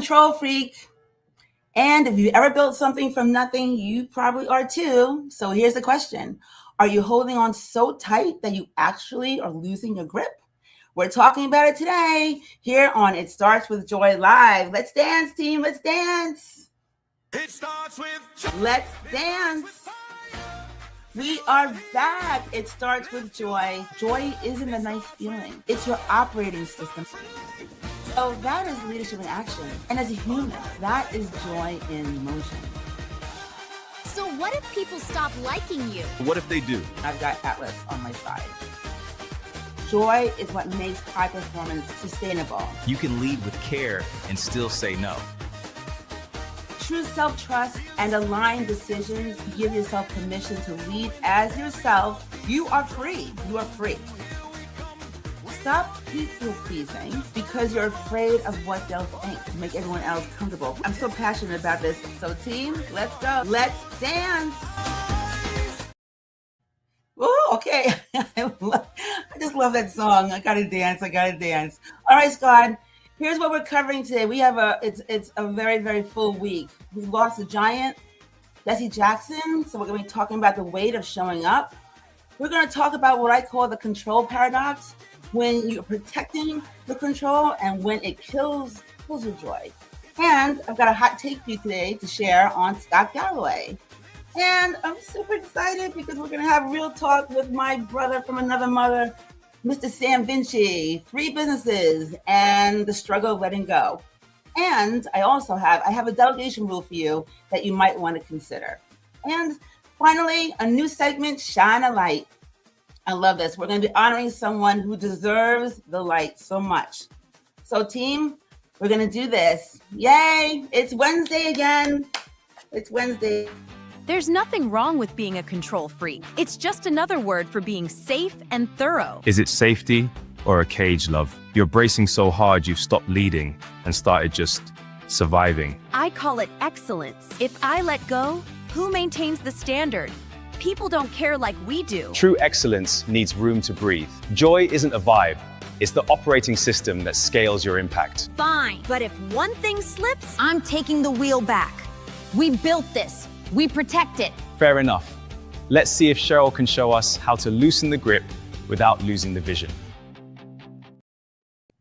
control freak. And if you ever built something from nothing, you probably are too. So here's the question. Are you holding on so tight that you actually are losing your grip? We're talking about it today here on It Starts With Joy Live. Let's dance, team. Let's dance. It starts with joy. Let's dance. We are back. It starts with joy. Joy isn't a nice feeling. It's your operating system. So that is leadership in action. And as a human, that is joy in motion. So what if people stop liking you? What if they do? I've got Atlas on my side. Joy is what makes high performance sustainable. You can lead with care and still say no. True self-trust and aligned decisions give yourself permission to lead as yourself. You are free. You are free. Stop people pleasing because you're afraid of what they'll think to make everyone else comfortable. I'm so passionate about this. So team, let's go. Let's dance. Oh, okay. I just love that song. I gotta dance. All right, Scott. Here's what we're covering today. We have it's a very, very full week. We lost a giant, Jesse Jackson. So we're gonna be talking about the weight of showing up. We're gonna talk about what I call the control paradox, when you're protecting the control and when it kills your joy. And I've got a hot take for you today to share on Scott Galloway. And I'm super excited because we're gonna have real talk with my brother from another mother, Mr. Sam Vinci, 3 businesses and the struggle of letting go. And I have a delegation rule for you that you might want to consider. And finally, a new segment, Shine a Light. I love this. We're going to be honoring someone who deserves the light so much. So team, we're going to do this. Yay! It's Wednesday again. It's Wednesday. There's nothing wrong with being a control freak. It's just another word for being safe and thorough. Is it safety or a cage, love? You're bracing so hard you've stopped leading and started just surviving. I call it excellence. If I let go, who maintains the standard? People don't care like we do. True excellence needs room to breathe. Joy isn't a vibe. It's the operating system that scales your impact. Fine, but if one thing slips, I'm taking the wheel back. We built this. We protect it. Fair enough. Let's see if Cheryl can show us how to loosen the grip without losing the vision.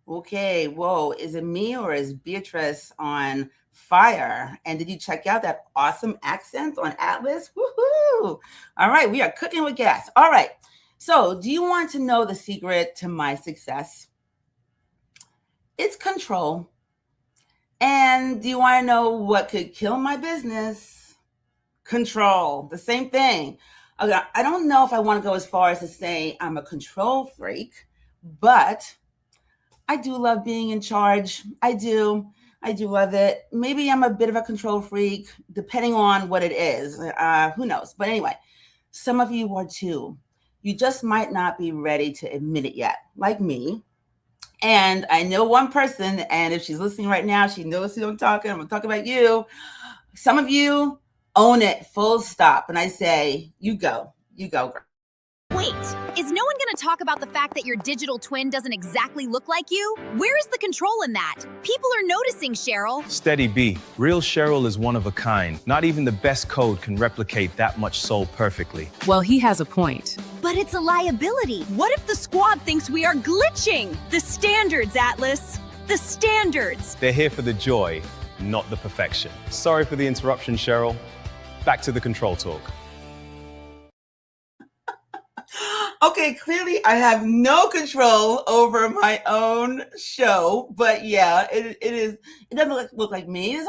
Okay, whoa, is it me or is Beatrice on fire? And did you check out that awesome accent on Atlas? Woohoo! All right, we are cooking with gas. All right, so do you want to know the secret to my success? It's control. And do you want to know what could kill my business? Control, the same thing. Okay, I don't know if I want to go as far as to say I'm a control freak, but I do love being in charge. I do love it. Maybe I'm a bit of a control freak, depending on what it is. Who knows? But anyway, some of you are too. You just might not be ready to admit it yet, like me. And I know one person, and if she's listening right now, she knows who I'm talking. I'm talking about you. Some of you own it, full stop. And I say, you go, girl. Wait, is no one going to talk about the fact that your digital twin doesn't exactly look like you? Where is the control in that? People are noticing, Cheryl. Steady B. Real Cheryl is one of a kind. Not even the best code can replicate that much soul perfectly. Well, he has a point. But it's a liability. What if the squad thinks we are glitching? The standards, Atlas. The standards. They're here for the joy, not the perfection. Sorry for the interruption, Cheryl. Back to the control talk. Okay, clearly I have no control over my own show, but yeah, it doesn't look like me. There's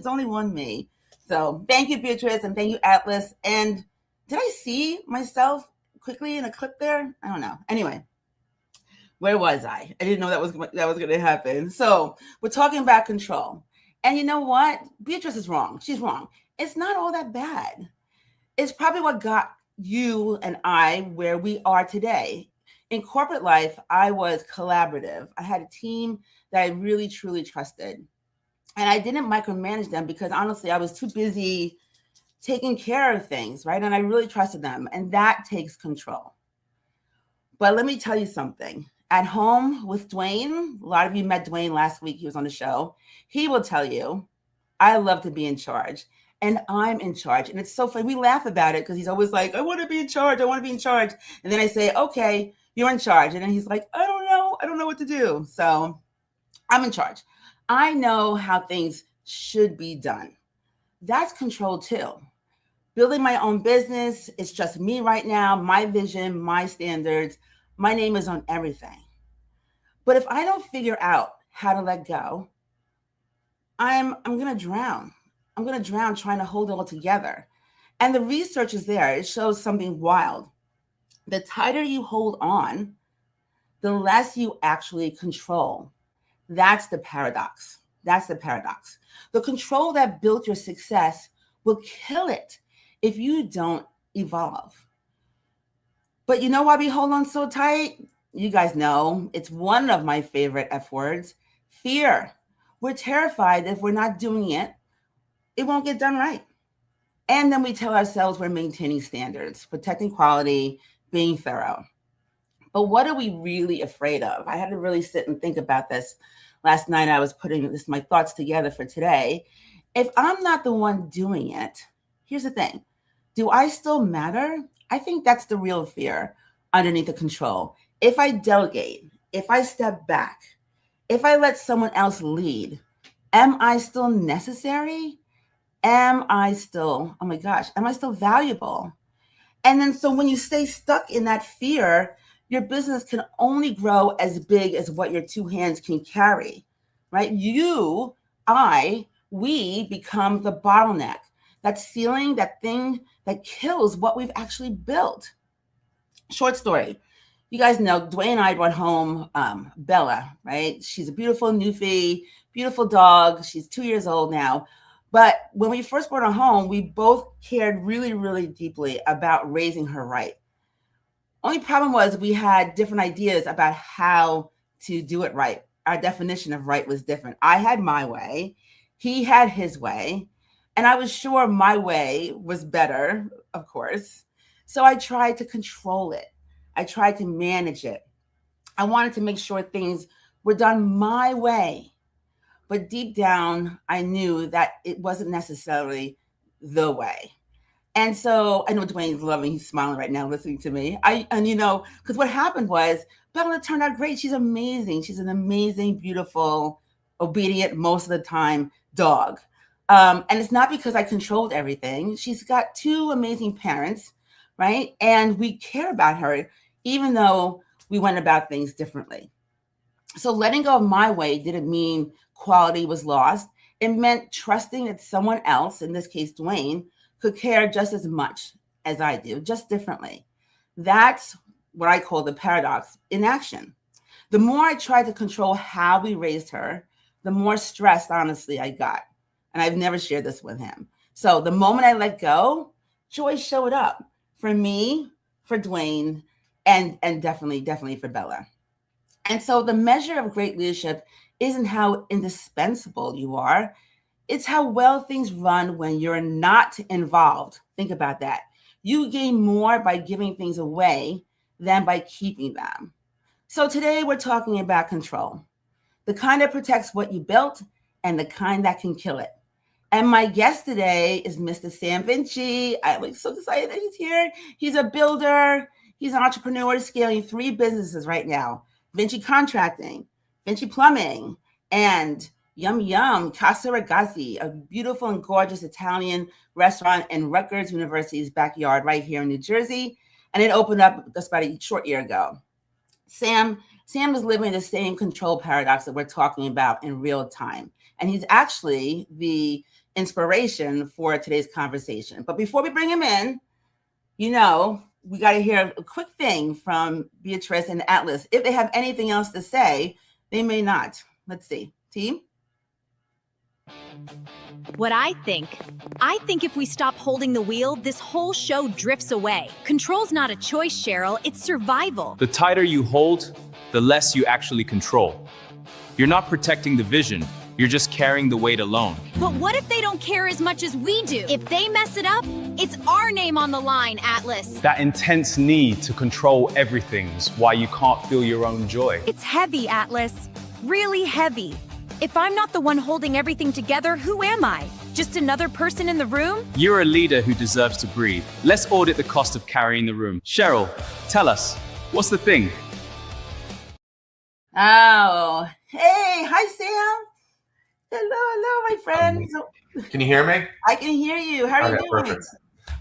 only one me. So thank you, Beatrice, and thank you, Atlas. And did I see myself quickly in a clip there? I don't know. Anyway, where was I? I didn't know that was going to happen. So we're talking about control. And you know what? Beatrice is wrong. She's wrong. It's not all that bad. It's probably what got you and I where we are today. In corporate life, I was collaborative. I had a team that I really, truly trusted. And I didn't micromanage them because honestly, I was too busy taking care of things, right? And I really trusted them. And that takes control. But let me tell you something. At home with Dwayne, a lot of you met Dwayne last week. He was on the show. He will tell you, I love to be in charge. And I'm in charge. And it's so funny. We laugh about it because he's always like, I want to be in charge. I want to be in charge. And then I say, okay, you're in charge. And then he's like, I don't know. I don't know what to do. So I'm in charge. I know how things should be done. That's control too. Building my own business, it's just me right now, my vision, my standards. My name is on everything. But if I don't figure out how to let go, I'm going to drown. I'm going to drown trying to hold it all together. And the research is there. It shows something wild. The tighter you hold on, the less you actually control. That's the paradox. That's the paradox. The control that built your success will kill it if you don't evolve. But you know why we hold on so tight? You guys know it's one of my favorite F words, fear. We're terrified that if we're not doing it, it won't get done right. And then we tell ourselves we're maintaining standards, protecting quality, being thorough. But what are we really afraid of? I had to really sit and think about this last night. I was putting my thoughts together for today. If I'm not the one doing it, here's the thing. Do I still matter? I think that's the real fear underneath the control. If I delegate, if I step back, if I let someone else lead, am I still necessary? Am I still, oh my gosh, am I still valuable? And then so when you stay stuck in that fear, your business can only grow as big as what your two hands can carry, right? You, we become the bottleneck, that ceiling, that thing that kills what we've actually built. Short story. You guys know Dwayne and I brought home Bella, right? She's a beautiful newfie, beautiful dog. She's 2 years old now. But when we first brought her home, we both cared really, really deeply about raising her right. Only problem was we had different ideas about how to do it right. Our definition of right was different. I had my way. He had his way. And I was sure my way was better, of course. So I tried to control it. I tried to manage it. I wanted to make sure things were done my way. But deep down, I knew that it wasn't necessarily the way. And so I know Dwayne's loving, he's smiling right now, listening to me. Because what happened was Bella turned out great. She's amazing. She's an amazing, beautiful, obedient, most of the time dog. And it's not because I controlled everything. She's got two amazing parents, right? And we care about her, even though we went about things differently. So letting go of my way didn't mean quality was lost. It meant trusting that someone else, in this case, Dwayne, could care just as much as I do, just differently. That's what I call the paradox in action. The more I tried to control how we raised her, the more stressed, honestly, I got. And I've never shared this with him. So the moment I let go, joy showed up for me, for Dwayne, and definitely for Bella. And so the measure of great leadership isn't how indispensable you are. It's how well things run when you're not involved. Think about that. You gain more by giving things away than by keeping them. So today we're talking about control, the kind that protects what you built and the kind that can kill it. And my guest today is Mr. Sam Vinci. I'm so excited that he's here. He's a builder. He's an entrepreneur scaling 3 businesses right now. Vinci Contracting, Vinci Plumbing, and Yum Yum Casa Ragazzi, a beautiful and gorgeous Italian restaurant in Rutgers University's backyard right here in New Jersey. And it opened up just about a short year ago. Sam is living the same control paradox that we're talking about in real time. And he's actually the inspiration for today's conversation. But before we bring him in, we got to hear a quick thing from Beatrice and Atlas. If they have anything else to say, they may not. Let's see. Team? What I think if we stop holding the wheel, this whole show drifts away. Control's not a choice, Cheryl, it's survival. The tighter you hold, the less you actually control. You're not protecting the vision, You're just carrying the weight alone. But what if they don't care as much as we do? If they mess it up, it's our name on the line, Atlas. That intense need to control everything's why you can't feel your own joy. It's heavy, Atlas. Really heavy. If I'm not the one holding everything together, who am I? Just another person in the room? You're a leader who deserves to breathe. Let's audit the cost of carrying the room. Cheryl, tell us, what's the thing? Oh, hey, hi, Sam. Hello, my friend. Can you hear me? I can hear you. How are you doing? Perfect.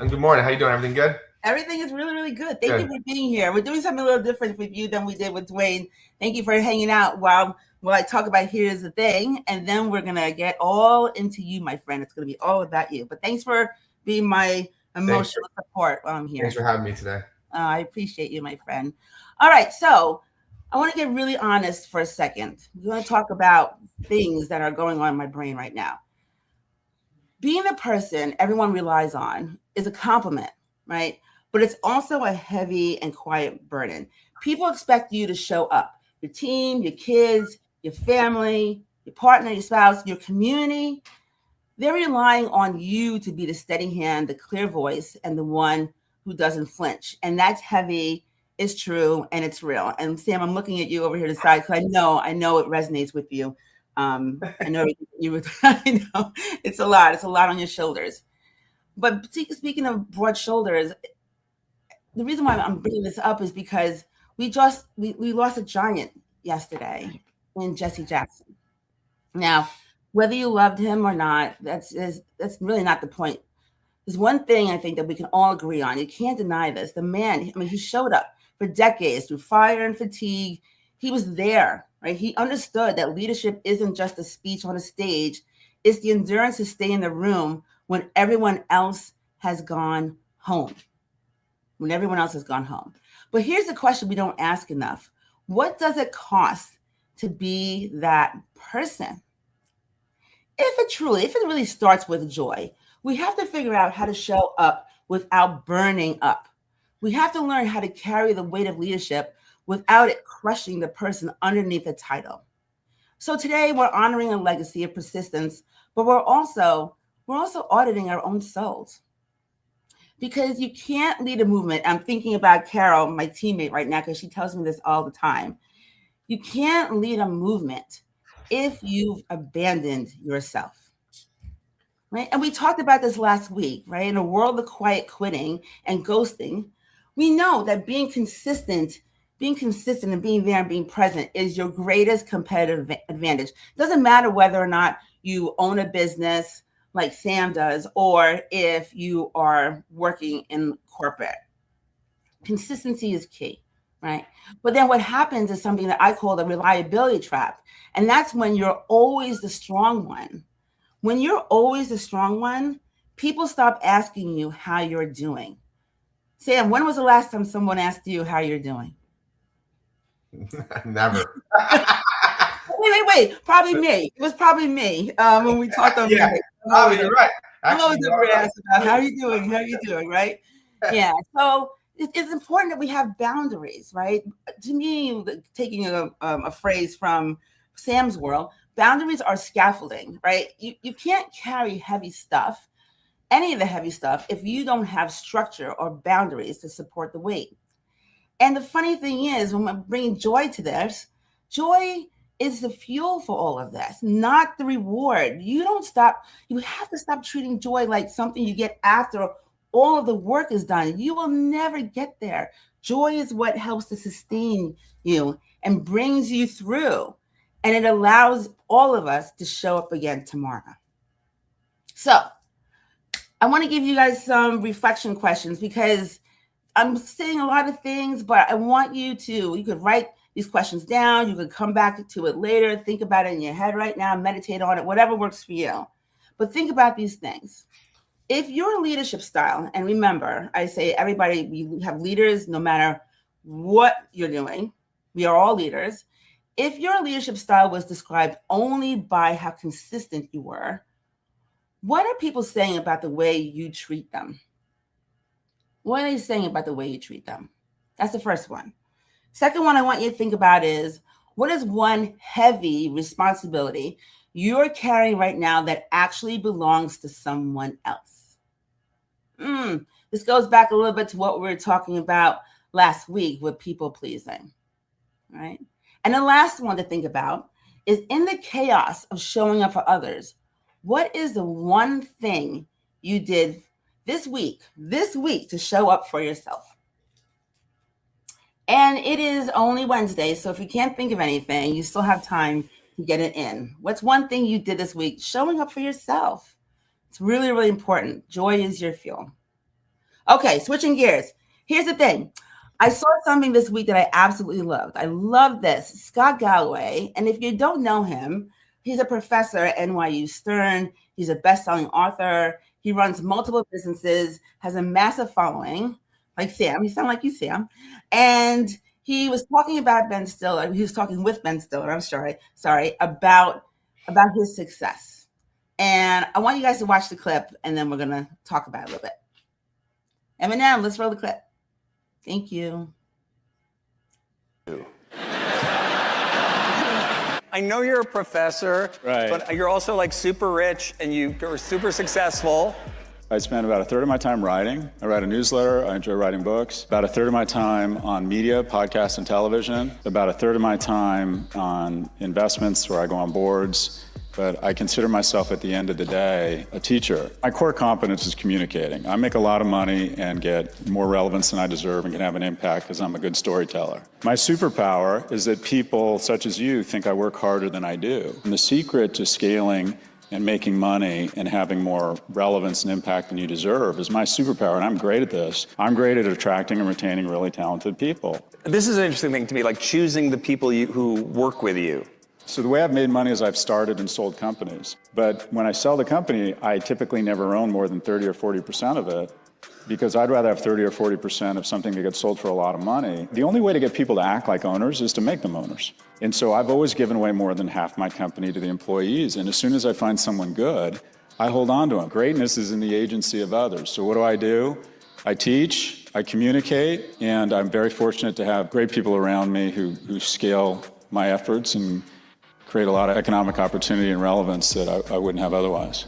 And good morning. How you doing? Everything good? Everything is really, really good. Thank you for being here. We're doing something a little different with you than we did with Dwayne. Thank you for hanging out while I talk about Here's the Thing, and then we're going to get all into you, my friend. It's going to be all about you. But thanks for being my emotional support while I'm here. Thanks for having me today. I appreciate you, my friend. All right, so I want to get really honest for a second. We're going to talk about things that are going on in my brain right now. Being the person everyone relies on is a compliment, right? But it's also a heavy and quiet burden. People expect you to show up. Your team, your kids, your family, your partner, your spouse, your community, they're relying on you to be the steady hand, the clear voice, and the one who doesn't flinch. And that's heavy, it's true, and it's real. And Sam, I'm looking at you over here to the side because I know it resonates with you. I know I know it's a lot on your shoulders. But speaking of broad shoulders, the reason why I'm bringing this up is because we lost a giant yesterday in Jesse Jackson. Now, whether you loved him or not, that's really not the point. There's one thing I think that we can all agree on. You can't deny this. The man, I mean, he showed up for decades through fire and fatigue. He was there, right? He understood that leadership isn't just a speech on a stage. It's the endurance to stay in the room when everyone else has gone home. When everyone else has gone home. But here's the question we don't ask enough. What does it cost to be that person? If it really starts with joy, we have to figure out how to show up without burning up. We have to learn how to carry the weight of leadership without it crushing the person underneath the title. So today we're honoring a legacy of persistence, but we're also auditing our own souls. Because you can't lead a movement. I'm thinking about Carol, my teammate right now, because she tells me this all the time. You can't lead a movement if you've abandoned yourself, right? And we talked about this last week, right? In a world of quiet quitting and ghosting, we know that being consistent and being there and being present is your greatest competitive advantage. It doesn't matter whether or not you own a business like Sam does, or if you are working in corporate. Consistency is key, right? But then what happens is something that I call the reliability trap. And that's when you're always the strong one. When you're always the strong one, people stop asking you how you're doing. Sam, when was the last time someone asked you how you're doing? Never. Wait. Probably me. It was probably me when we talked on Monday. Oh, you're right. I'm always asked about how are you doing, right? Yeah. So it's important that we have boundaries, right? To me, taking a phrase from Sam's world, boundaries are scaffolding, right? You can't carry heavy stuff, any of the heavy stuff, if you don't have structure or boundaries to support the weight. And the funny thing is, when I'm bringing joy to this, joy is the fuel for all of this, not the reward. You have to stop treating joy like something you get after all of the work is done. You will never get there. Joy is what helps to sustain you and brings you through. And it allows all of us to show up again tomorrow. So I want to give you guys some reflection questions because I'm saying a lot of things, but I want you could write these questions down. You could come back to it later. Think about it in your head right now. Meditate on it, whatever works for you. But think about these things. If your leadership style, and remember, I say everybody, we have leaders no matter what you're doing. We are all leaders. If your leadership style was described only by how consistent you were, what are people saying about the way you treat them? What are they saying about the way you treat them? That's the first one. Second one I want you to think about is, what is one heavy responsibility you're carrying right now that actually belongs to someone else? This goes back a little bit to what we were talking about last week with people pleasing, right? And the last one to think about is, in the chaos of showing up for others, what is the one thing you did this week to show up for yourself? And it is only Wednesday, so if you can't think of anything, you still have time to get it in. What's one thing you did this week showing up for yourself? It's really, really important. Joy is your fuel. Okay, switching gears. Here's the thing. I saw something this week that I absolutely loved. I love this. Scott Galloway, and if you don't know him, he's a professor at NYU Stern. He's a best-selling author. He runs multiple businesses, has a massive following, like Sam. You sound like you, Sam. And he was talking about Ben Stiller. He was talking with Ben Stiller, I'm sorry, about his success. And I want you guys to watch the clip, and then we're going to talk about it a little bit. Eminem, let's roll the clip. Thank you. I know you're a professor, right, but you're also like super rich and you're super successful. I spend about a third of my time writing. I write a newsletter. I enjoy writing books. About a third of my time on media, podcasts, and television. About a third of my time on investments, where I go on boards. But I consider myself, at the end of the day, a teacher. My core competence is communicating. I make a lot of money and get more relevance than I deserve and can have an impact because I'm a good storyteller. My superpower is that people such as you think I work harder than I do. And the secret to scaling and making money and having more relevance and impact than you deserve is my superpower, and I'm great at this. I'm great at attracting and retaining really talented people. This is an interesting thing to me, like choosing the people who work with you. So the way I've made money is I've started and sold companies. But when I sell the company, I typically never own more than 30 or 40% of it, because I'd rather have 30 or 40% of something that gets sold for a lot of money. The only way to get people to act like owners is to make them owners. And so I've always given away more than half my company to the employees. And as soon as I find someone good, I hold on to them. Greatness is in the agency of others. So what do? I teach, I communicate, and I'm very fortunate to have great people around me who scale my efforts and create a lot of economic opportunity and relevance that I wouldn't have otherwise.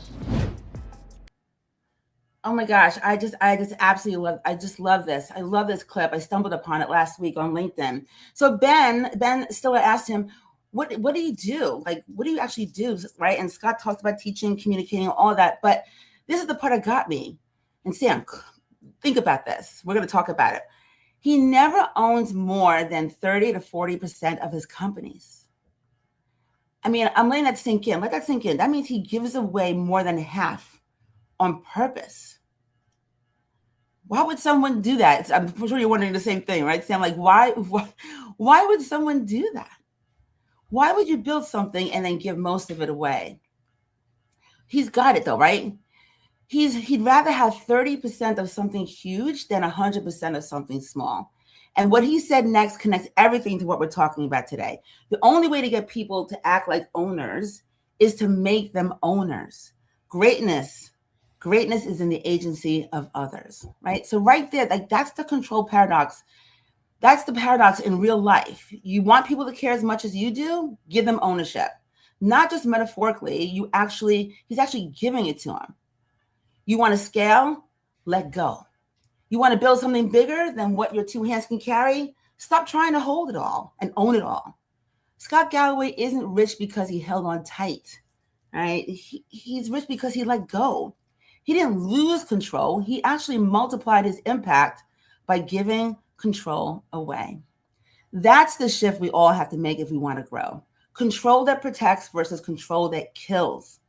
Oh my gosh, I just absolutely love this. I love this clip. I stumbled upon it last week on LinkedIn. So Ben Stiller asked him, what do you do? Like, what do you actually do, right? And Scott talked about teaching, communicating, all that. But this is the part that got me. And Sam, think about this. We're going to talk about it. He never owns more than 30 to 40% of his companies. I mean, I'm letting that sink in. Let that sink in. That means he gives away more than half on purpose. Why would someone do that? I'm sure you're wondering the same thing, right, Sam? Like, why would someone do that? Why would you build something and then give most of it away? He's got it though, right? He'd rather have 30% of something huge than 100% of something small. And what he said next connects everything to what we're talking about today. The only way to get people to act like owners is to make them owners. Greatness is in the agency of others, right? So right there, like, that's the control paradox. That's the paradox in real life. You want people to care as much as you do, give them ownership. Not just metaphorically, he's actually giving it to them. You want to scale? Let go. You want to build something bigger than what your two hands can carry? Stop trying to hold it all and own it all. Scott Galloway isn't rich because he held on tight, right? He's rich because he let go. He didn't lose control. He actually multiplied his impact by giving control away. That's the shift we all have to make if we want to grow. Control that protects versus control that kills.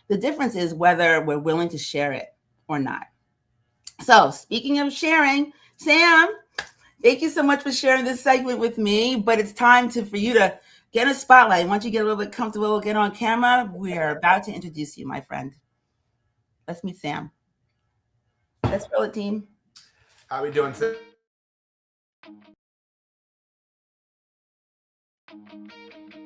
The difference is whether we're willing to share it or not. So speaking of sharing, Sam, thank you so much for sharing this segment with me, but it's time for you to get in a spotlight. Once you get a little bit comfortable, get on camera, we are about to introduce you, my friend. Let's meet Sam. Let's roll it, team. How we doing, Sam?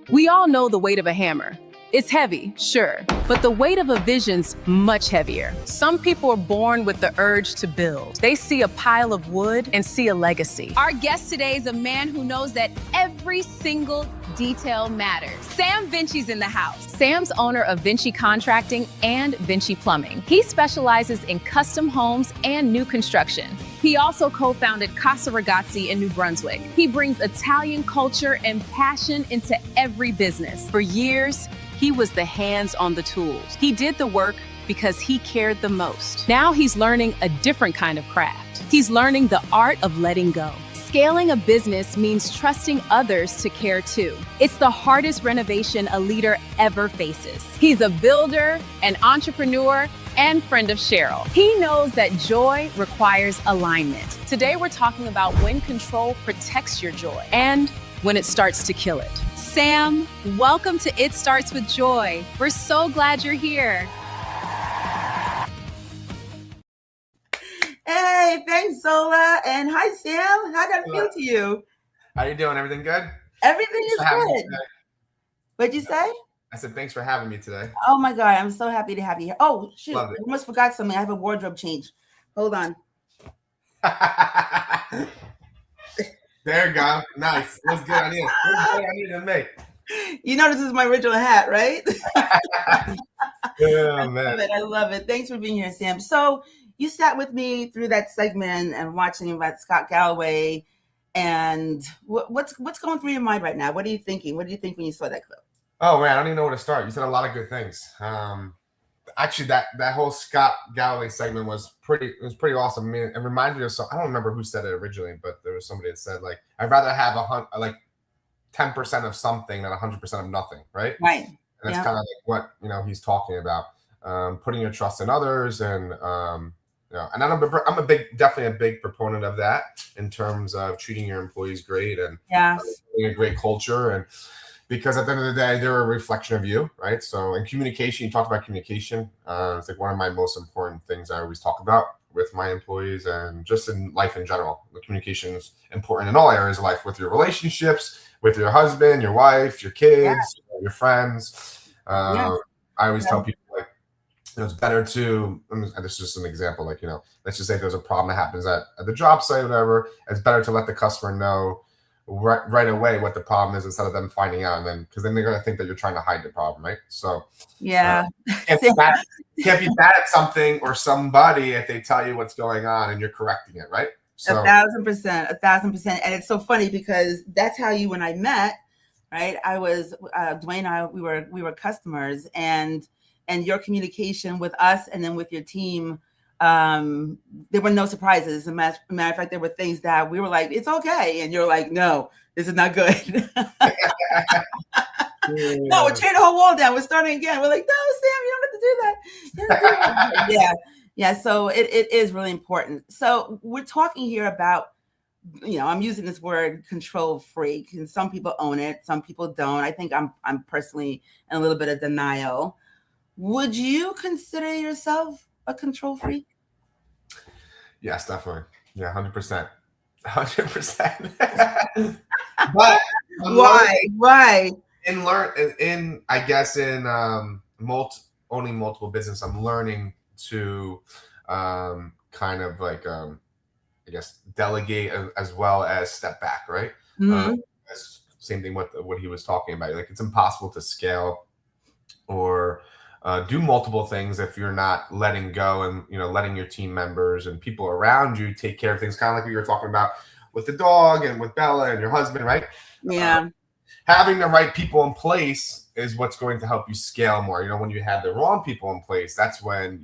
We all know the weight of a hammer. It's heavy, sure, but the weight of a vision's much heavier. Some people are born with the urge to build. They see a pile of wood and see a legacy. Our guest today is a man who knows that every single detail matters. Sam Vinci's in the house. Sam's owner of Vinci Contracting and Vinci Plumbing. He specializes in custom homes and new construction. He also co-founded Casa Ragazzi in New Brunswick. He brings Italian culture and passion into every business. For years, he was the hands on the tools. He did the work because he cared the most. Now he's learning a different kind of craft. He's learning the art of letting go. Scaling a business means trusting others to care too. It's the hardest renovation a leader ever faces. He's a builder, an entrepreneur, and friend of Cheryl. He knows that joy requires alignment. Today we're talking about when control protects your joy and when it starts to kill it. Sam, welcome to It Starts With Joy. We're so glad you're here. Hey, thanks, Zola. And hi, Sam. How'd that feel to you? How you doing? Everything good? Everything is Thanks for having me good. today. What'd you say? I said thanks for having me today. Oh my God, I'm so happy to have you here. Oh, shoot. Love I it. almost forgot something. I have a wardrobe change. Hold on. There you go. Nice. That's a good idea. That's a good idea to make. You know this is my original hat, right? Yeah, man. I love it. Thanks for being here, Sam. So you sat with me through that segment and watching about Scott Galloway. And what's going through your mind right now? What are you thinking? What do you think when you saw that clip? Oh man, I don't even know where to start. You said a lot of good things. Actually, that whole Scott Galloway segment was pretty awesome. I mean, it reminded me of I don't remember who said it originally, but there was somebody that said like, I'd rather have 10% of something than 100% of nothing, right? Right. And that's kind of like what he's talking about, putting your trust in others, and and I'm definitely a big proponent of that in terms of treating your employees great and having a great culture, and because at the end of the day, they're a reflection of you, right? So in communication, you talked about communication. It's like one of my most important things I always talk about with my employees and just in life in general. The communication is important in all areas of life, with your relationships, with your husband, your wife, your kids, your friends. I always tell people like, it's better to, and this is just an example, like, let's just say there's a problem that happens at the job site, or whatever. It's better to let the customer know right away what the problem is instead of them finding out, and then because then they're going to think that you're trying to hide the problem, right? So can't be bad at something or somebody if they tell you what's going on and you're correcting it, right? So 1,000%. And it's so funny because that's how you and I met, right? I was Dwayne and I, we were customers, and your communication with us and then with your team, there were no surprises. As a matter of fact, there were things that we were like, it's okay. And you're like, no, this is not good. No, we're tearing the whole wall down. We're starting again. We're like, no, Sam, you don't have to do that. Yeah. So it is really important. So we're talking here about, I'm using this word control freak, and some people own it. Some people don't. I think I'm personally in a little bit of denial. Would you consider yourself a control freak? Yes, definitely. Yeah, 100%. 100%. But Why? I guess in owning multiple business, I'm learning to kind of like I guess delegate as well as step back, right? Mm-hmm. Same thing with what he was talking about. Like, it's impossible to scale or do multiple things if you're not letting go and letting your team members and people around you take care of things, kind of like what you were talking about with the dog and with Bella and your husband, right? Yeah. Having the right people in place is what's going to help you scale more. When you have the wrong people in place, that's when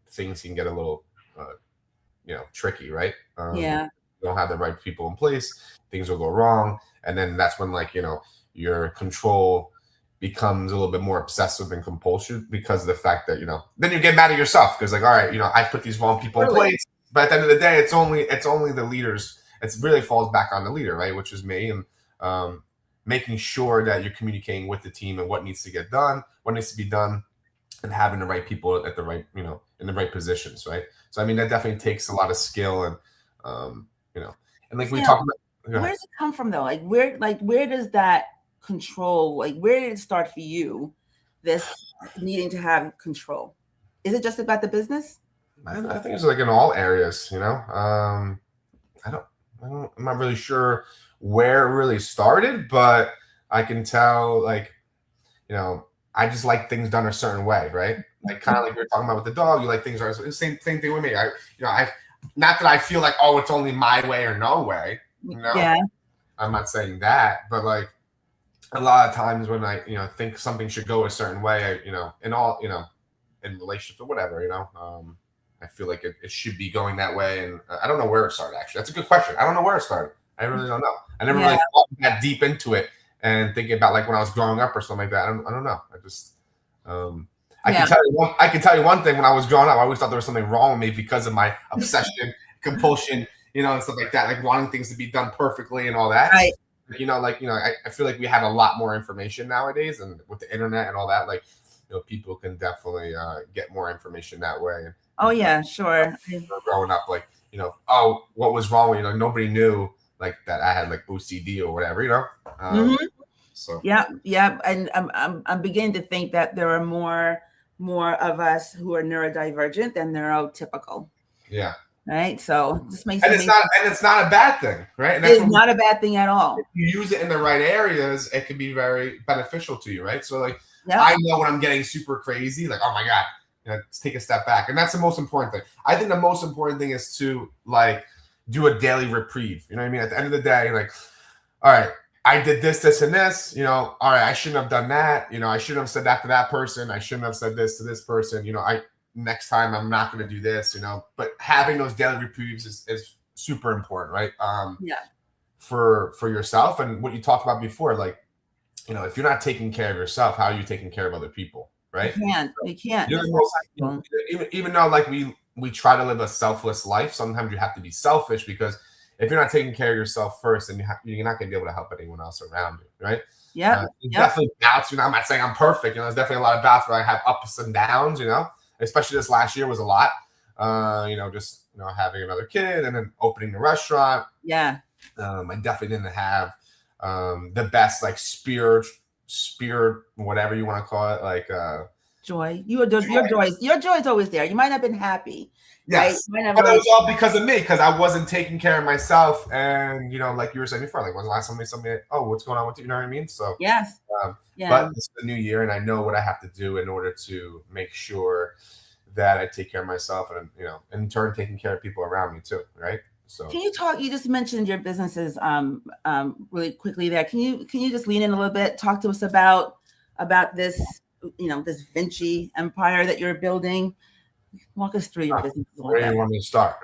things can get a little tricky, right? You don't have the right people in place, things will go wrong, and then that's when your control becomes a little bit more obsessive and compulsive because of the fact that then you get mad at yourself because, like, all right, I put these wrong people in place, but at the end of the day, it's only the leaders. It really falls back on the leader, right? Which is me, and making sure that you're communicating with the team and what needs to get done, what needs to be done, and having the right people at the right in the right positions, right? So I mean, that definitely takes a lot of skill, and and like we talked about. Where does it come from though? Where does that control, where did it start for you, this needing to have control? Is it just about the business? I think it's like in all areas, I don't I'm not really sure where it really started, but I can tell, like, I just like things done a certain way, right? Like kind of like you're talking about with the dog, you like things are same thing with me. I not that I feel like, oh, it's only my way or no way. Yeah. I'm not saying that, but like a lot of times when I think something should go a certain way, in all in relationships or whatever, I feel like it should be going that way. And I don't know where it started. Actually, that's a good question. I don't know where it started. I really don't know. I never really thought that deep into it and thinking about like when I was growing up or something like that. I don't know. I just I can tell you one thing. When I was growing up, I always thought there was something wrong with me because of my obsession, compulsion, and stuff like that, like wanting things to be done perfectly and all that. Right. I feel like we have a lot more information nowadays, and with the internet and all that, like, people can definitely get more information that way. Oh yeah, sure. Growing up, like, oh, what was wrong with nobody knew like that I had like OCD or whatever, So yeah, and I'm beginning to think that there are more of us who are neurodivergent than neurotypical. Yeah. Right. So this makes and it's not a bad thing, right? And it's not a bad thing at all. If you use it in the right areas, it can be very beneficial to you, right? So like, Yep. I know when I'm getting super crazy, like, oh my God, let's take a step back. And that's the most important thing. I think the most important thing is to like do a daily reprieve. You know what I mean? At the end of the day, like, all right, I did this, and this, all right, I shouldn't have done that. I shouldn't have said that to that person. I shouldn't have said this to this person. Next time I'm not going to do this, but having those daily reprieves is super important, right? For yourself and what you talked about before, like, if you're not taking care of yourself, how are you taking care of other people, right? You can't. Even though like we try to live a selfless life, sometimes you have to be selfish, because if you're not taking care of yourself first, then you're not going to be able to help anyone else around you, right? Yeah. Definitely bouts. I'm not saying I'm perfect. There's definitely a lot of bouts where I have ups and downs. Especially this last year was a lot. Just having another kid and then opening the restaurant. Yeah. I definitely didn't have the best like spirit, whatever you want to call it, like joy. Your joy is always there. You might not have been happy. Yes, right? But it was all because of me, because I wasn't taking care of myself. And like you were saying before, like when's the last time somebody, oh, what's going on with you? You know what I mean? So yes. But it's the new year, and I know what I have to do in order to make sure that I take care of myself, and in turn taking care of people around me too, right? So can you talk? You just mentioned your businesses really quickly there. Can you just lean in a little bit? Talk to us about this this Vinci empire that you're building. Walk us through your business. Where do you want me to start?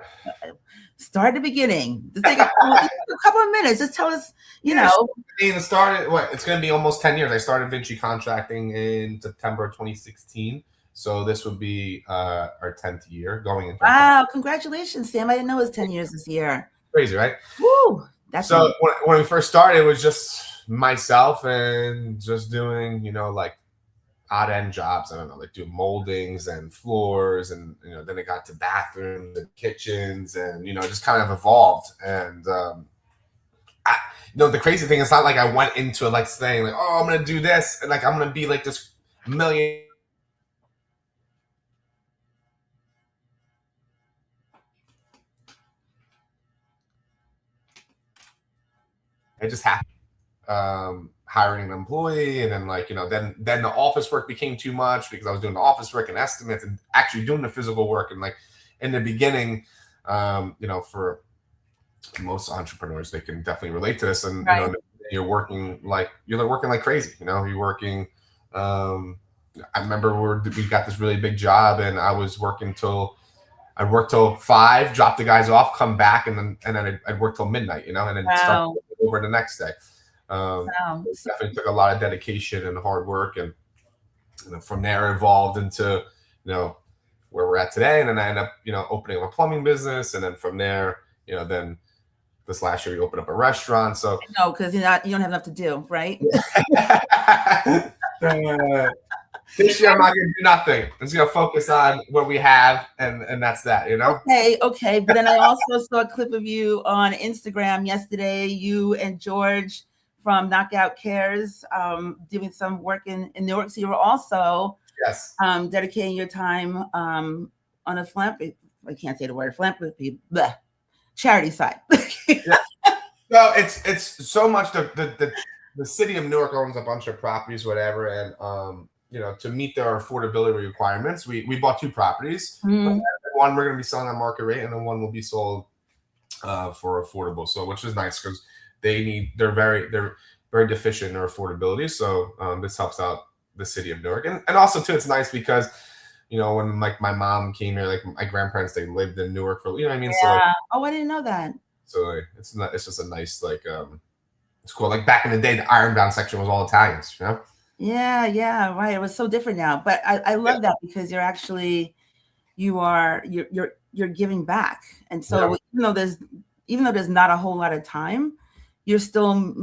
Start at the beginning. Just take a couple of minutes. Just tell us, It started, it's going to be almost 10 years. I started Vinci Contracting in September 2016. So this would be our 10th year going into. Wow. Congratulations, Sam. I didn't know it was 10 years this year. Crazy, right? Woo. That's so when we first started, it was just myself and just doing, like odd end jobs. I don't know, like doing moldings and floors, and then it got to bathrooms and kitchens, and just kind of evolved. And the crazy thing is not like I went into it like saying like, oh, I'm gonna do this and like I'm gonna be like this million. It just happened. Hiring an employee, and then then the office work became too much because I was doing the office work and estimates and actually doing the physical work. And like in the beginning, for most entrepreneurs, they can definitely relate to this. And right. You're working like crazy. You're working. I remember we got this really big job, and I was working I'd work till 5, drop the guys off, come back, and then I'd work till midnight, and then start over the next day. It definitely took a lot of dedication and hard work, and from there evolved into where we're at today. And then I ended up opening up a plumbing business, and then from there then this last year we opened up a restaurant. So no, because you don't have enough to do, right? This year I'm not gonna do nothing. I'm just gonna focus on what we have, and that's that, Okay. But then I also saw a clip of you on Instagram yesterday. You and George from Knockout Cares doing some work in New York. So you were also dedicating your time on a philanthropy. I can't say the word philanthropy. charity side. Yeah. No, it's so much the city of Newark owns a bunch of properties, whatever, and to meet their affordability requirements, we bought 2 properties. Mm. One we're going to be selling on market rate, and then one will be sold for affordable. So, which is nice because they're very deficient in their affordability. So this helps out the city of Newark, and also too, it's nice because when like my mom came here, like my grandparents, they lived in Newark for, what I mean. Yeah. So Oh, I didn't know that. so like, it's just a nice it's cool. Like back in the day, the Ironbound section was all Italians, Yeah, right. It was so different now, but I love that because you're actually you're giving back, and so even though there's not a whole lot of time, you're still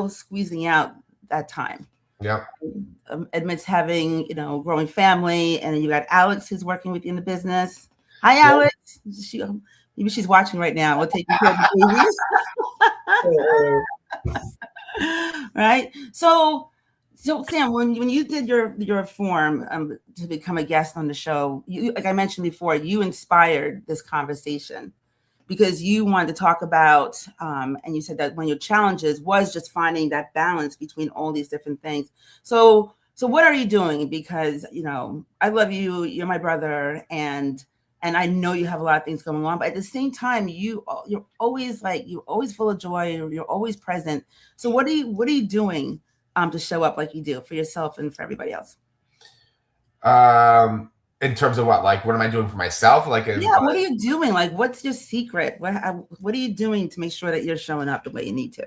squeezing out that time. Yeah. Amidst having growing family, and then you got Alex who's working with you in the business. Hi, Alex. Maybe she's watching right now. We're taking care of the babies. Right. So Sam, when you did your form to become a guest on the show, like I mentioned before, you inspired this conversation because you wanted to talk about, and you said that one of your challenges was just finding that balance between all these different things. So what are you doing? Because I love you. You're my brother, and I know you have a lot of things going on, but at the same time, you're always full of joy. You're always present. So what are you doing to show up like you do for yourself and for everybody else? In terms of what am I doing for myself? What are you doing? Like, what's your secret? What are you doing to make sure that you're showing up the way you need to?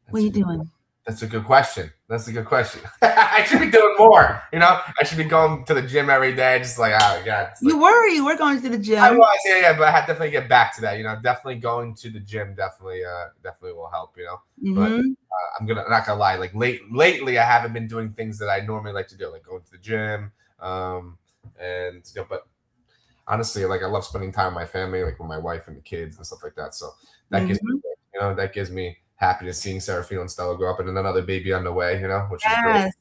What are you doing? That's a good question. I should be doing more. I should be going to the gym every day. Just like, oh God. You were going to the gym. I was, yeah, but I had to definitely get back to that. Definitely going to the gym definitely will help. Mm-hmm. But I'm not gonna lie. Like lately, I haven't been doing things that I normally like to do, like going to the gym. But honestly, like I love spending time with my family, like with my wife and the kids and stuff like that. So that gives me happiness seeing Serafino and Stella grow up, and then another baby on the way, which is great.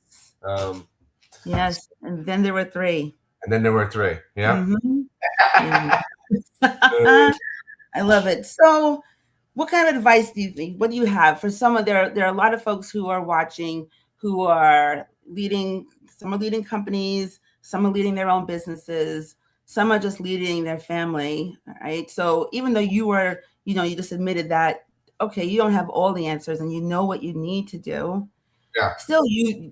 Yes, and then there were 3. Yeah. Mm-hmm. I love it. So what kind of advice do you think? What do you have for there are a lot of folks who are watching who are leading, some are leading companies, some are leading their own businesses, some are just leading their family, right? So even though you just admitted that, okay, you don't have all the answers and you know what you need to do. Yeah. Still,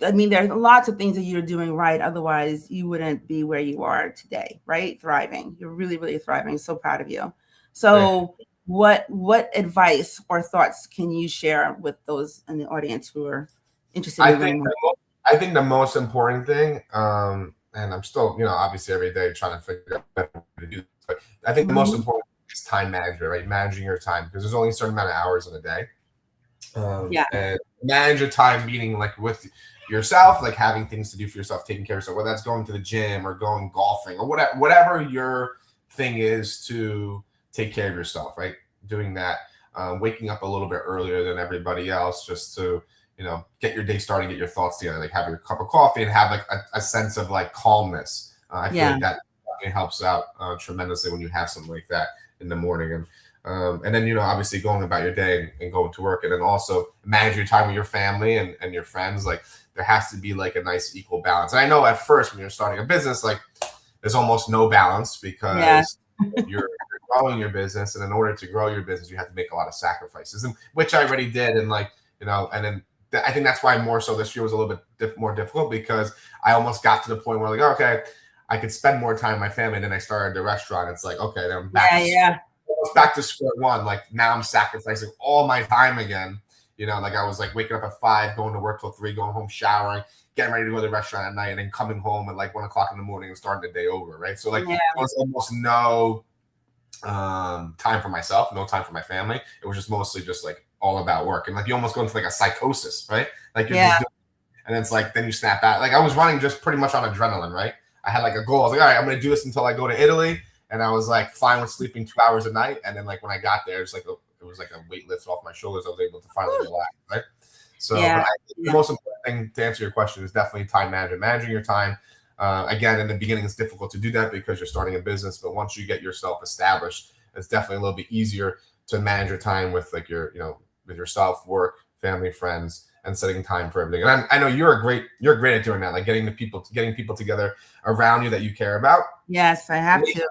there are lots of things that you're doing right. Otherwise, you wouldn't be where you are today, right? Thriving. You're really, really thriving. So proud of you. So what advice or thoughts can you share with those in the audience who are interested in learning more? I think the most important thing, and I'm still, obviously every day trying to figure out what to do, but I think the most important thing is time management, right? Managing your time, because there's only a certain amount of hours in a day. And manage your time, meaning like with yourself, like having things to do for yourself, taking care of yourself, whether that's going to the gym or going golfing or whatever your thing is to take care of yourself, right? Doing that, waking up a little bit earlier than everybody else just to, get your day started, get your thoughts together, like have your cup of coffee and have like a sense of like calmness. I feel like that helps out tremendously when you have something like that in the morning. And then, obviously going about your day and going to work, and then also manage your time with your family and your friends. Like there has to be like a nice equal balance. And I know at first when you're starting a business, like there's almost no balance because you're growing your business. And in order to grow your business, you have to make a lot of sacrifices, and which I already did. And like, and then I think that's why more so this year was a little bit more difficult, because I almost got to the point where like, okay, I could spend more time with my family. And then I started the restaurant. It's like, okay, then I'm back to square one. Like now I'm sacrificing all my time again. Like I was like waking up at 5, going to work till 3, going home, showering, getting ready to go to the restaurant at night, and then coming home at like 1 o'clock in the morning and starting the day over. Right. So like there was almost no time for myself, no time for my family. It was just mostly just like all about work. And like you almost go into like a psychosis, right? Like you're just doing, and it's like then you snap out. Like I was running just pretty much on adrenaline, right? I had like a goal. I was like, all right, I'm gonna do this until I go to Italy. And I was like fine with sleeping 2 hours a night. And then like when I got there, it was like a weight lift off my shoulders. I was able to finally relax, right? So but I think the most important thing to answer your question is definitely time management. Managing your time. Again, in the beginning, it's difficult to do that because you're starting a business. But once you get yourself established, it's definitely a little bit easier to manage your time with like your, with yourself, work, family, friends, and setting time for everything. And I know you're great at doing that, like getting people together around you that you care about. Yes, I have to.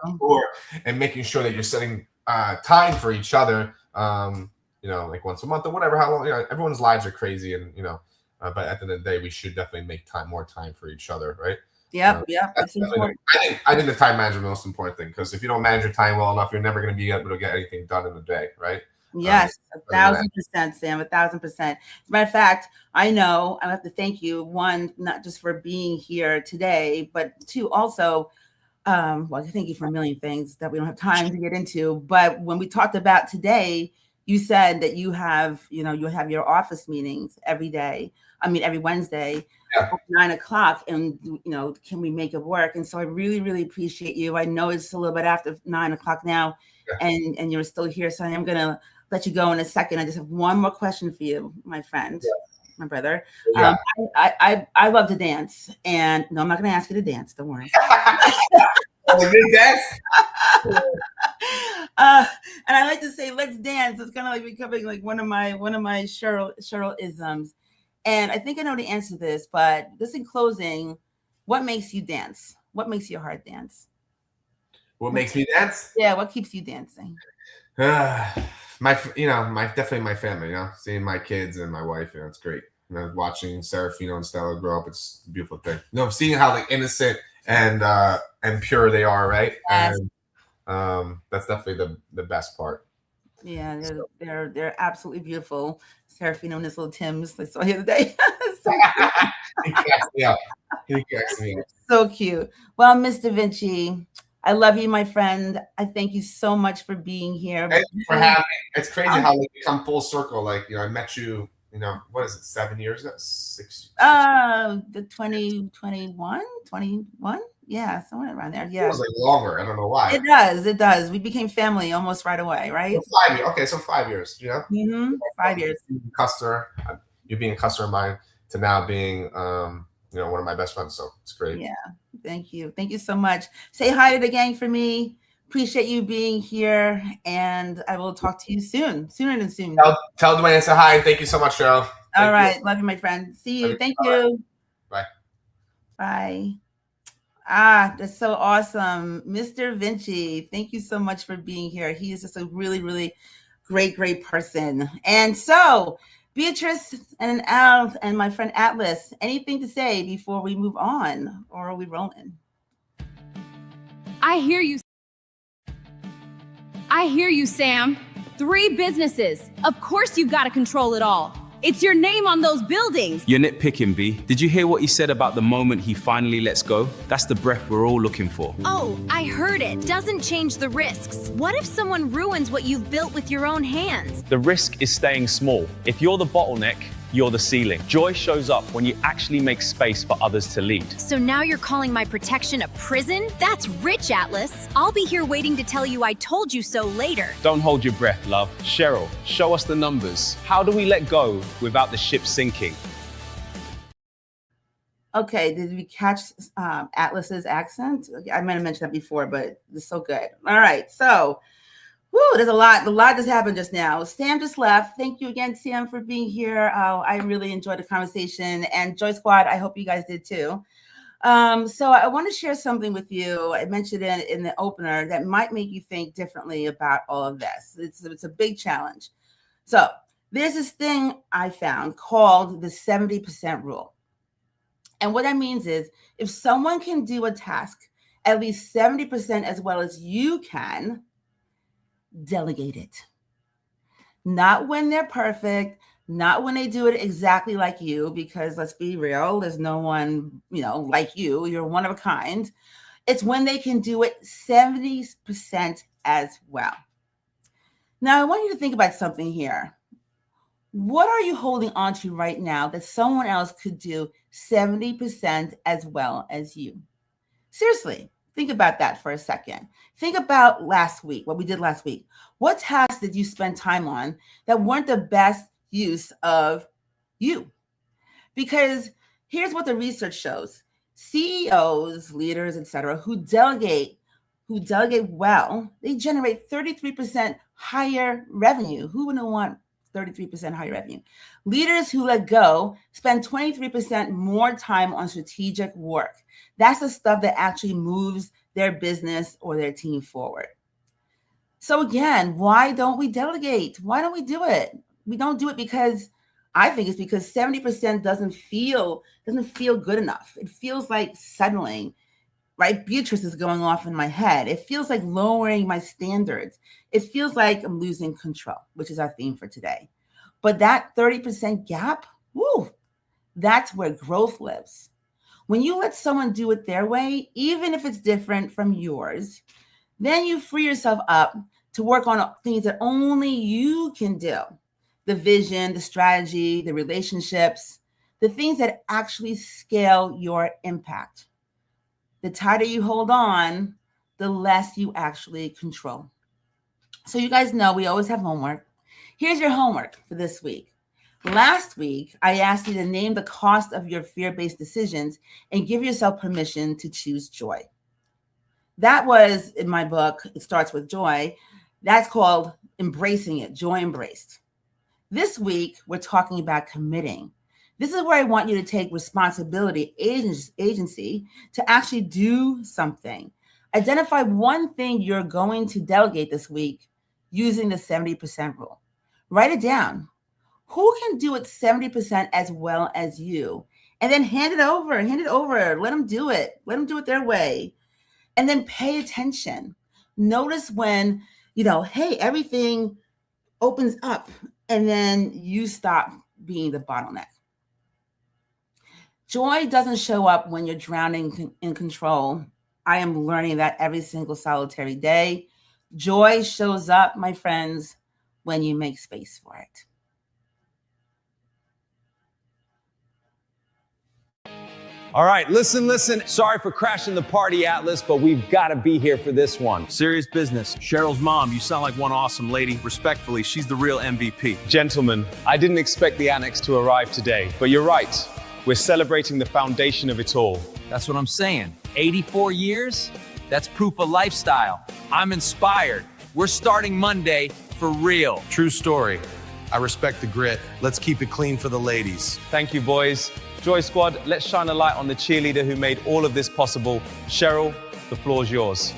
And making sure that you're setting time for each other, like once a month or whatever, how long, everyone's lives are crazy, and, but at the end of the day, we should definitely make more time for each other, right? Yep. That's important. I think the time management is the most important thing, because if you don't manage your time well enough, you're never going to be able to get anything done in the day, right? Yes, 1,000%, Sam, 1,000%. As a matter of fact, I know I have to thank you, one, not just for being here today, but two, also, well, thank you for a million things that we don't have time to get into. But when we talked about today, you said that you have your office meetings every day. I mean, every Wednesday at 9 o'clock, and, can we make it work? And so I really, really appreciate you. I know it's a little bit after 9 o'clock now, and you're still here. So I am going to let you go in a second. I just have one more question for you, my friend, my brother. Yeah. I love to dance, and no, I'm not going to ask you to dance. Don't worry. Dance? And I like to say, let's dance. It's kind of like becoming like one of my Cheryl isms. And I think I know the answer to this, but just in closing, what makes you dance? What makes your heart dance? What makes me dance? Yeah, what keeps you dancing? Definitely my family, seeing my kids and my wife, it's great. Watching Serafino and Stella grow up, it's a beautiful thing. Seeing how like innocent and pure they are, right? Yes. And that's definitely the best part. Yeah, they're absolutely beautiful. Serafino and his little Tims I saw the other day. He cracks me up. So cute. Well, Mr. Vinci, I love you, my friend. I thank you so much for being here. Thank you for having me. It's crazy how we come full circle. Like, I met you, what is it, 7 years ago? 6 the 2021, 21. Yeah, somewhere around there. Yeah. It was like longer. I don't know why. It does. We became family almost right away, right? 5 years. Okay, so 5 years, 5 years. You being a customer of mine to now being one of my best friends. So it's great. Yeah. Thank you. Thank you so much. Say hi to the gang for me. Appreciate you being here, and I will talk to you soon. Sooner than soon. Tell Dwayne I said hi, and thank you so much, Cheryl. All right. Love you, my friend. See you. Thank you. Bye. Bye. That's so awesome. Mr. Vinci, thank you so much for being here. He is just a really, really great person. And so, Beatrice and Al and my friend Atlas, anything to say before we move on, or are we rolling? I hear you, Sam. 3 businesses. Of course you've got to control it all. It's your name on those buildings. You're nitpicking, B. Did you hear what he said about the moment he finally lets go? That's the breath we're all looking for. Oh, I heard it. Doesn't change the risks. What if someone ruins what you've built with your own hands? The risk is staying small. If you're the bottleneck, you're the ceiling. Joy shows up when you actually make space for others to lead. So now you're calling my protection a prison? That's rich, Atlas. I'll be here waiting to tell you I told you so later. Don't hold your breath, love. Cheryl, show us the numbers. How do we let go without the ship sinking? Okay, did we catch Atlas's accent? I might have mentioned that before, but it's so good. All right, so there's a lot just happened just now. Sam just left. Thank you again, Sam, for being here. I really enjoyed the conversation. And Joy Squad, I hope you guys did too. So I want to share something with you. I mentioned it in the opener that might make you think differently about all of this. It's a big challenge. So there's this thing I found called the 70% rule. And what that means is if someone can do a task at least 70% as well as you can, delegate it. Not when they're perfect, not when they do it exactly like you, because let's be real, there's no one, like you. You're one of a kind. It's when they can do it 70% as well. Now, I want you to think about something here. What are you holding on to right now that someone else could do 70% as well as you? Seriously. Think about that for a second. Think about last week, what we did last week. What tasks did you spend time on that weren't the best use of you? Because here's what the research shows. CEOs, leaders, etc., who delegate who delegate well, they generate 33% higher revenue. Who wouldn't want 33% higher revenue? Leaders who let go spend 23% more time on strategic work. That's the stuff that actually moves their business or their team forward. So again, why don't we delegate? Why don't we do it? We don't do it because I think it's because 70% doesn't feel good enough. It feels like settling, right? Beatrice is going off in my head. It feels like lowering my standards. It feels like I'm losing control, which is our theme for today. But that 30% gap, woo, that's where growth lives. When you let someone do it their way, even if it's different from yours, then you free yourself up to work on things that only you can do. The vision, the strategy, the relationships, the things that actually scale your impact. The tighter you hold on, the less you actually control. So you guys know we always have homework. Here's your homework for this week. Last week, I asked you to name the cost of your fear-based decisions and give yourself permission to choose joy. That was in my book, It Starts With Joy. That's called Embracing It, Joy Embraced. This week, we're talking about committing. This is where I want you to take responsibility, agency, to actually do something. Identify one thing you're going to delegate this week using the 70% rule. Write it down. Who can do it 70% as well as you? And then hand it over. Let them do it. Let them do it their way. And then pay attention. Notice when, hey, everything opens up and then you stop being the bottleneck. Joy doesn't show up when you're drowning in control. I am learning that every single solitary day. Joy shows up, my friends, when you make space for it. All right, listen. Sorry for crashing the party, Atlas, but we've got to be here for this one. Serious business. Cheryl's mom, you sound like one awesome lady. Respectfully, she's the real MVP. Gentlemen, I didn't expect the annex to arrive today, but you're right. We're celebrating the foundation of it all. That's what I'm saying. 84 years? That's proof of lifestyle. I'm inspired. We're starting Monday for real. True story. I respect the grit. Let's keep it clean for the ladies. Thank you, boys. Joy Squad, let's shine a light on the cheerleader who made all of this possible. Cheryl, the floor's yours.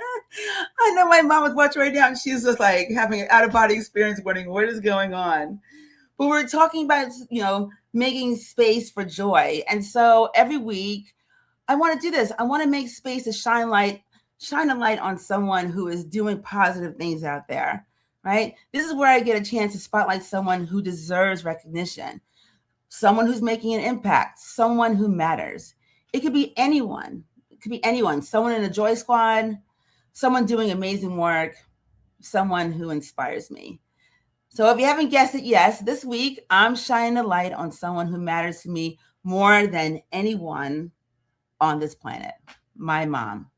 I know my mom was watching right now and she's just like having an out-of-body experience, wondering what is going on. But we're talking about, making space for joy. And so every week, I want to do this. I want to make space to shine a light on someone who is doing positive things out there, right? This is where I get a chance to spotlight someone who deserves recognition, someone who's making an impact, someone who matters. It could be anyone. Someone in a Joy Squad, someone doing amazing work, someone who inspires me. So if you haven't guessed it, yes, this week I'm shining a light on someone who matters to me more than anyone on this planet, my mom.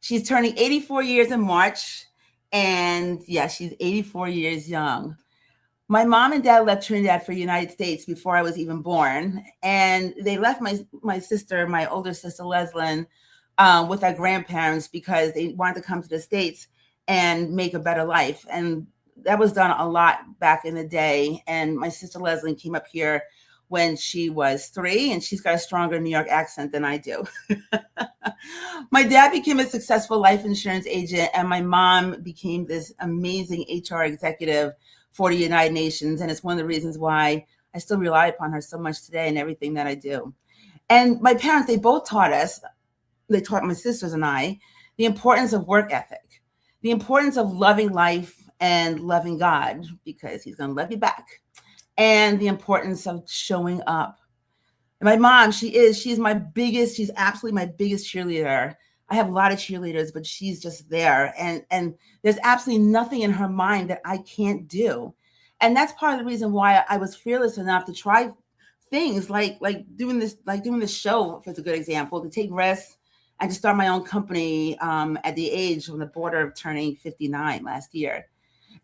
She's turning 84 years in March, and she's 84 years young. My mom and dad left Trinidad for the United States before I was even born, and they left my sister, my older sister, Leslyn, with our grandparents because they wanted to come to the States and make a better life. And that was done a lot back in the day. And my sister Leslie came up here when she was 3, and she's got a stronger New York accent than I do. My dad became a successful life insurance agent, and my mom became this amazing HR executive for the United Nations. And it's one of the reasons why I still rely upon her so much today in everything that I do. And my parents, they both taught my sisters and I, the importance of work ethic, the importance of loving life and loving God, because he's going to love you back, and the importance of showing up. And my mom, she's absolutely my biggest cheerleader. I have a lot of cheerleaders, but she's just there. And there's absolutely nothing in her mind that I can't do. And that's part of the reason why I was fearless enough to try things like doing this show, if it's a good example, to take risks and to start my own company at the age on the border of turning 59 last year.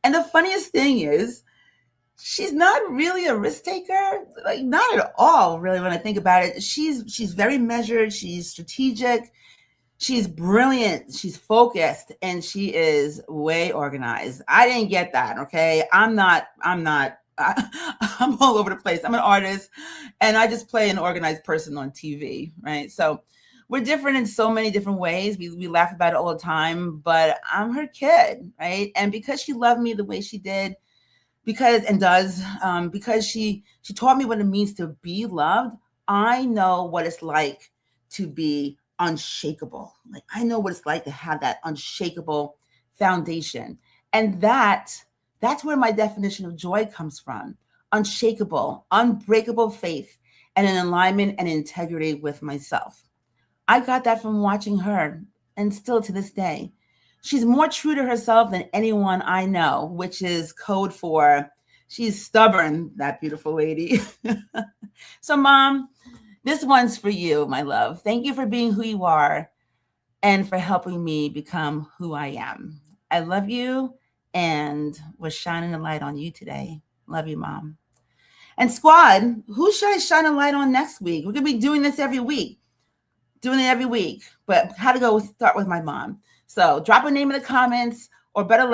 And the funniest thing is, she's not really a risk taker, not at all, really, when I think about it. She's very measured. She's strategic. She's brilliant, she's focused, and she is way organized. I didn't get that, okay? I'm all over the place. I'm an artist, and I just play an organized person on TV, right? So we're different in so many different ways. We laugh about it all the time, but I'm her kid, right? And because she loved me the way she did, because she taught me what it means to be loved, I know what it's like to be unshakable. Like, I know what it's like to have that unshakable foundation. And that's where my definition of joy comes from. Unshakable, unbreakable faith, and an alignment and integrity with myself. I got that from watching her, and still to this day. She's more true to herself than anyone I know, which is code for she's stubborn, that beautiful lady. So, Mom, this one's for you, my love. Thank you for being who you are and for helping me become who I am. I love you, and we're shining a light on you today. Love you, Mom. And squad, who should I shine a light on next week? We're going to be doing this every week. But how to go start with my mom. So drop a name in the comments, or better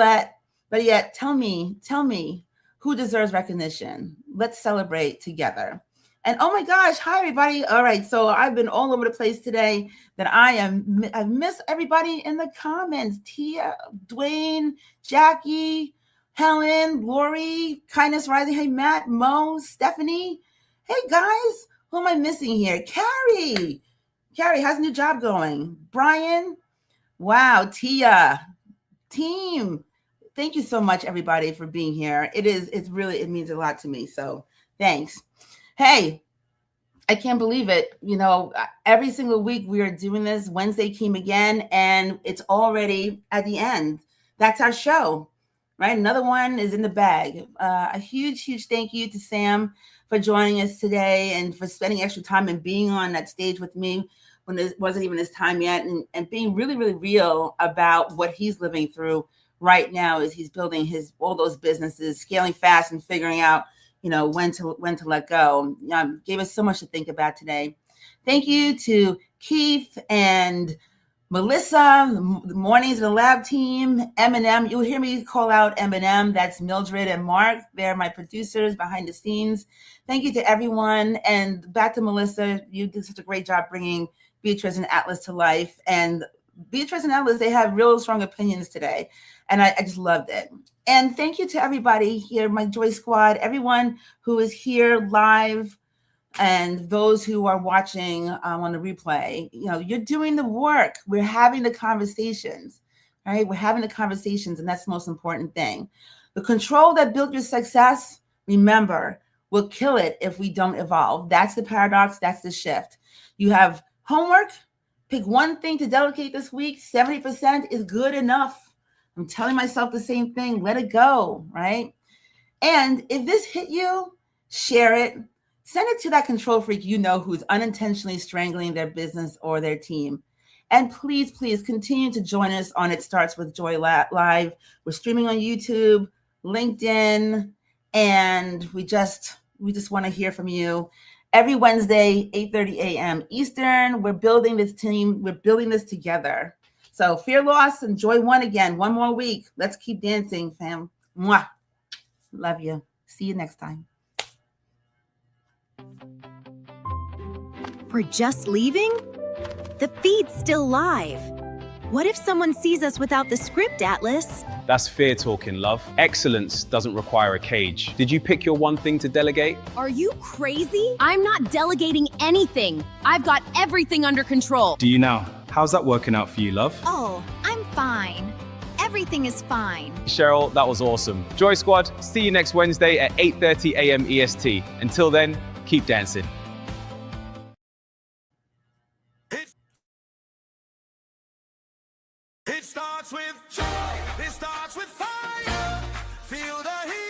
yet, tell me who deserves recognition. Let's celebrate together. And oh my gosh, hi everybody. All right, so I've been all over the place today. I've missed everybody in the comments. Tia, Dwayne, Jackie, Helen, Lori, Kindness Rising. Hey, Matt, Mo, Stephanie. Hey guys, who am I missing here? Carrie, how's the new job going? Brian. Wow, Tia, team. Thank you so much, everybody, for being here. It means a lot to me. So thanks. Hey, I can't believe it. Every single week we are doing this. Wednesday came again, and it's already at the end. That's our show, right? Another one is in the bag. A huge, huge thank you to Sam for joining us today and for spending extra time and being on that stage with me when it wasn't even his time yet, and being really, really real about what he's living through right now as he's building all those businesses, scaling fast and figuring out, when to let go. Gave us so much to think about today. Thank you to Keith and Melissa, the Mornings in the Lab team, Eminem. You'll hear me call out Eminem. That's Mildred and Mark. They're my producers behind the scenes. Thank you to everyone. And back to Melissa. You did such a great job bringing Beatrice and Atlas to life. And Beatrice and Atlas, they have real strong opinions today. And I just loved it. And thank you to everybody here, my Joy Squad, everyone who is here live, and those who are watching on the replay. You're doing the work. We're having the conversations, right? We're having the conversations, and that's the most important thing. The control that built your success, remember, will kill it if we don't evolve. That's the paradox. That's the shift. You have homework. Pick one thing to delegate this week. 70% is good enough. I'm telling myself the same thing. Let it go, right? And if this hit you, share it. Send it to that control freak who's unintentionally strangling their business or their team. And please, please continue to join us on It Starts With Joy Live. We're streaming on YouTube, LinkedIn, and we just want to hear from you. Every Wednesday, 8:30 a.m. Eastern, we're building this team. We're building this together. So fear loss and joy won again. One more week. Let's keep dancing, fam. Mwah. Love you. See you next time. We're just leaving? The feed's still live. What if someone sees us without the script, Atlas? That's fear talking, love. Excellence doesn't require a cage. Did you pick your one thing to delegate? Are you crazy? I'm not delegating anything. I've got everything under control. Do you now? How's that working out for you, love? Oh, I'm fine. Everything is fine. Cheryl, that was awesome. Joy Squad, see you next Wednesday at 8:30 a.m. EST. Until then, keep dancing. It starts with joy, it starts with fire. Feel the heat.